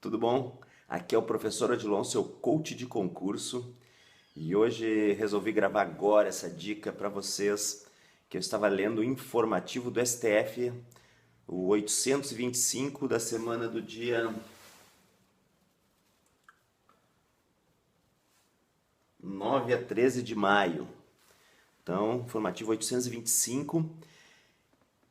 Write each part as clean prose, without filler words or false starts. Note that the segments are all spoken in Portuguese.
tudo bom? Aqui é o professor Odilon, seu coach de concurso, e hoje resolvi gravar agora essa dica para vocês, que eu estava lendo o informativo do STF, o 825 da semana do dia 9 a 13 de maio. Então, informativo 825.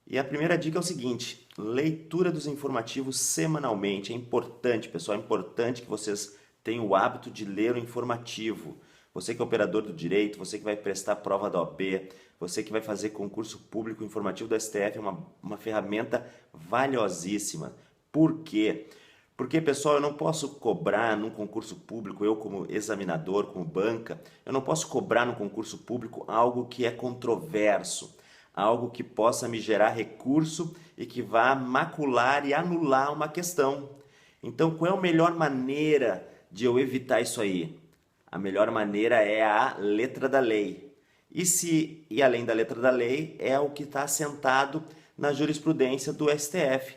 E a primeira dica é o seguinte: leitura dos informativos semanalmente. É importante, pessoal, é importante que vocês tenham o hábito de ler o informativo. Você que é operador do direito, você que vai prestar a prova da OAB, você que vai fazer concurso público, o informativo do STF é uma ferramenta valiosíssima. Por quê? Porque, pessoal, eu não posso cobrar num concurso público, eu como examinador, como banca, eu não posso cobrar no concurso público algo que é controverso, algo que possa me gerar recurso e que vá macular e anular uma questão. Então, qual é a melhor maneira de eu evitar isso aí? A melhor maneira é a letra da lei. E além da letra da lei, é o que está assentado na jurisprudência do STF,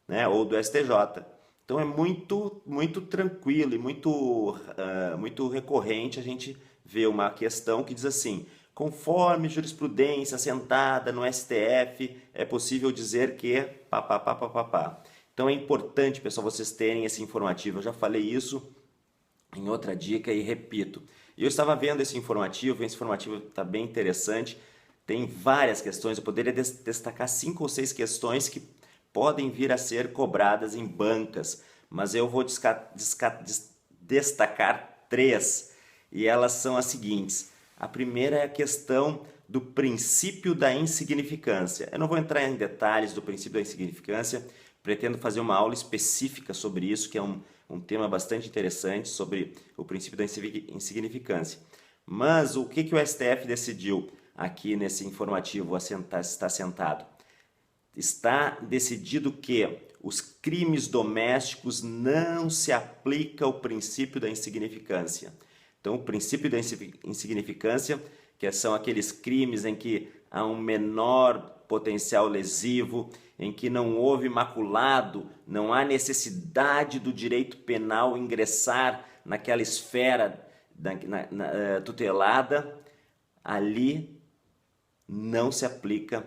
né, ou do STJ. Então é muito tranquilo e muito recorrente a gente ver uma questão que diz assim: conforme jurisprudência assentada no STF, é possível dizer que pá. Então é importante, pessoal, vocês terem esse informativo. Eu já falei isso em outra dica e repito. E eu estava vendo esse informativo está bem interessante. Tem várias questões, eu poderia destacar 5 ou 6 questões que podem vir a ser cobradas em bancas, mas eu vou destacar 3, e elas são as seguintes. A primeira é a questão do princípio da insignificância. Eu não vou entrar em detalhes do princípio da insignificância, pretendo fazer uma aula específica sobre isso, que é um tema bastante interessante, sobre o princípio da insignificância. Mas o que o STF decidiu aqui nesse informativo está assentado? Está decidido que os crimes domésticos não se aplica o princípio da insignificância. Então, o princípio da insignificância, que são aqueles crimes em que há um menor potencial lesivo, em que não houve maculado, não há necessidade do direito penal ingressar naquela esfera tutelada, ali não se aplica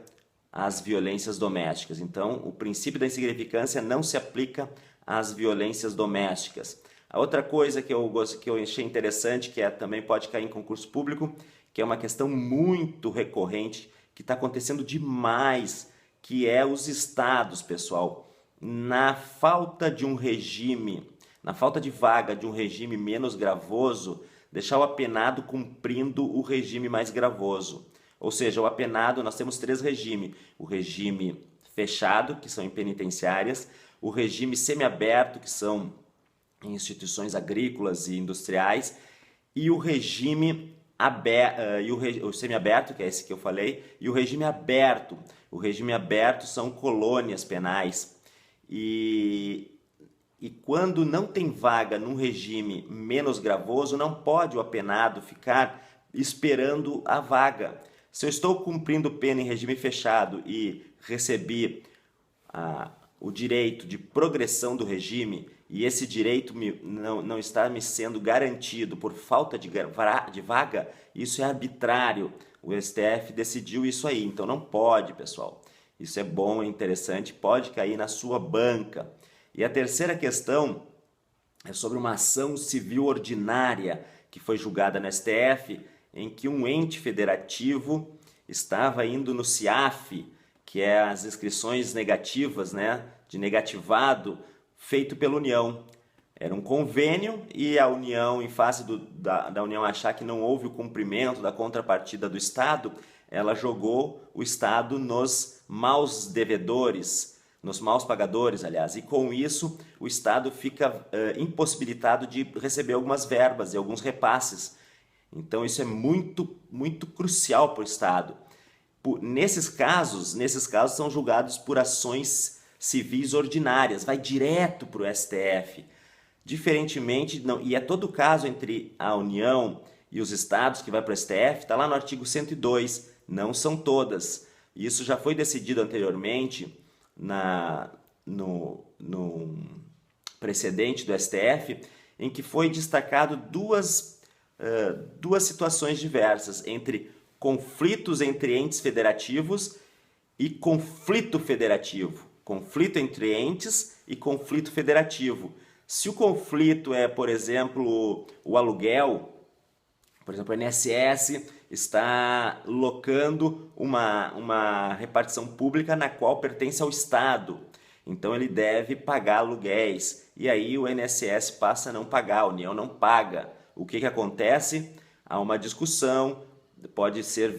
às violências domésticas. Então, o princípio da insignificância não se aplica às violências domésticas. A outra coisa que eu achei interessante, que também pode cair em concurso público, que é uma questão muito recorrente, que está acontecendo demais, que é os estados, pessoal. Na falta de um regime, na falta de vaga de um regime menos gravoso, deixar o apenado cumprindo o regime mais gravoso. Ou seja, o apenado, nós temos 3 regimes: o regime fechado, que são em penitenciárias, o regime semiaberto, que são em instituições agrícolas e industriais, e o regime o semiaberto, que é esse que eu falei, e o regime aberto. O regime aberto são colônias penais. E quando não tem vaga num regime menos gravoso, não pode o apenado ficar esperando a vaga. Se eu estou cumprindo pena em regime fechado e recebi o direito de progressão do regime, e esse direito não está me sendo garantido por falta de vaga, isso é arbitrário. O STF decidiu isso aí, então não pode, pessoal. Isso é bom, é interessante, pode cair na sua banca. E a terceira questão é sobre uma ação civil ordinária que foi julgada no STF, em que um ente federativo estava indo no CIAF, que é as inscrições negativas, né, de negativado, feito pela União. Era um convênio e a União, em face da União achar que não houve o cumprimento da contrapartida do Estado, ela jogou o Estado nos maus devedores, nos maus pagadores, aliás, e com isso o Estado fica impossibilitado de receber algumas verbas e alguns repasses. Então isso é muito crucial para o Estado. Nesses casos são julgados por ações civis ordinárias, vai direto para o STF. Diferentemente, e é todo caso entre a União e os estados que vai para o STF, está lá no artigo 102, não são todas. Isso já foi decidido anteriormente no precedente do STF, em que foi destacado duas situações diversas entre conflitos entre entes federativos e conflito federativo. Conflito entre entes e conflito federativo. Se o conflito é, por exemplo, o aluguel, por exemplo, o INSS está locando uma repartição pública na qual pertence ao Estado. Então ele deve pagar aluguéis. E aí o INSS passa a não pagar, a União não paga. O que acontece? Há uma discussão, pode ser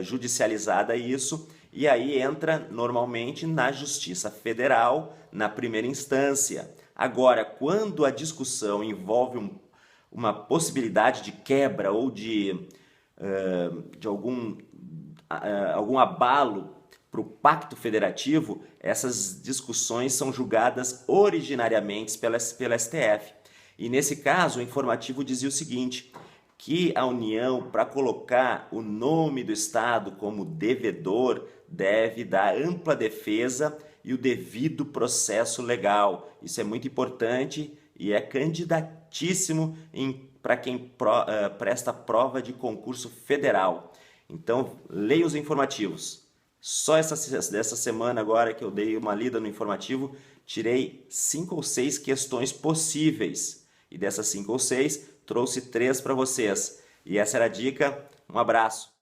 judicializada isso, e aí entra normalmente na Justiça Federal, na primeira instância. Agora, quando a discussão envolve uma possibilidade de quebra ou de algum abalo para o Pacto Federativo, essas discussões são julgadas originariamente pela STF. E nesse caso, o informativo dizia o seguinte, que a União, para colocar o nome do Estado como devedor, deve dar ampla defesa e o devido processo legal. Isso é muito importante e é candidatíssimo para quem presta prova de concurso federal. Então, leia os informativos. Só dessa semana agora que eu dei uma lida no informativo, tirei 5 ou 6 questões possíveis. E dessas 5 ou 6, trouxe 3 para vocês. E essa era a dica. Um abraço.